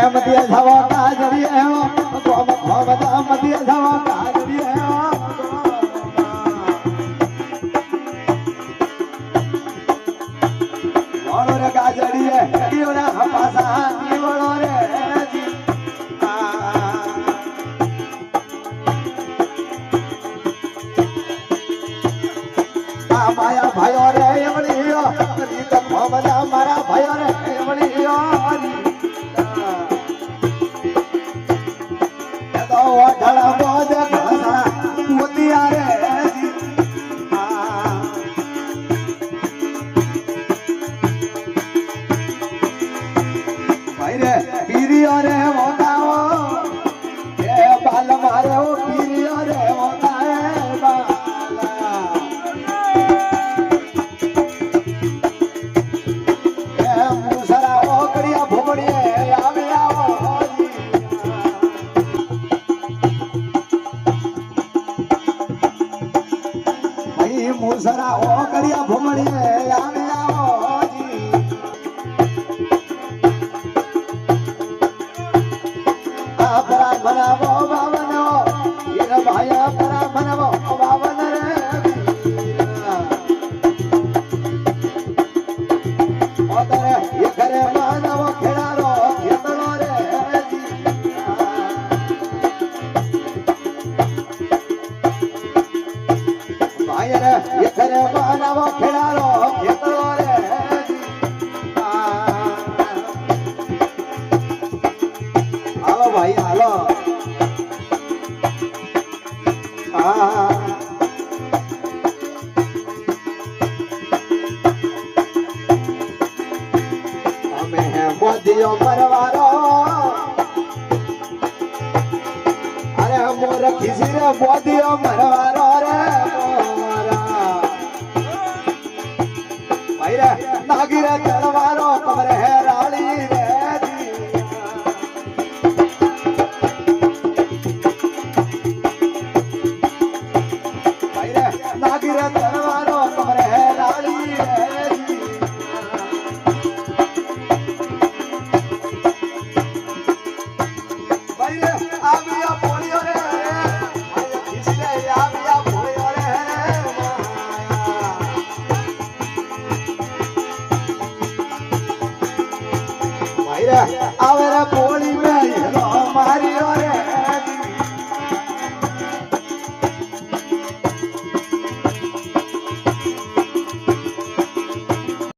મધ્ય થવા કાજરી ગોમ ભવતા મધ્ય થવા કાજરી વણો રે કાજરી દીવના હપાસા દીવણો રે માયા ભાઈઓ રે એમણીઓ રીત ભવતા મારા ભાઈઓ રે એમણીઓ ઢળા બોજ ઘસા મોતિયા રે ભાઈ રે પીરિયો રે મોતાઓ એ બાલ મારે ઓ પીરિયો રે મોતા એ બાલા એ મુસરા ઓકડિયા ભૂમડીએ આવે આવો મુસરા ઓકડિયા ભૂમડીએ આવે આવો આ પરા બનાવો બાવનો ઈર ભાયા પરા બનાવો બાવન રે ઓતરે એ ઘરે બનાવો ખેડારો ખેતળો રે ભાઈ રે એ ઘરે બનાવો ખેડારો ખેતળો રે હાલો ભાઈ હાલો અમે હે મોદીઓ મરવારો અરે મોર ખીસી રે મોદીઓ મરવારો રે ભાઈ રે નાગી રે તલવારો કમરે હે રાળી રે નાગી રે તલવારો કમરે હે રાળી રે ભાઈ રે આવ્યા પોળિયો રે ભાઈ ખીસી રે આવ્યા પોળિયો રે ભાઈ રે આવ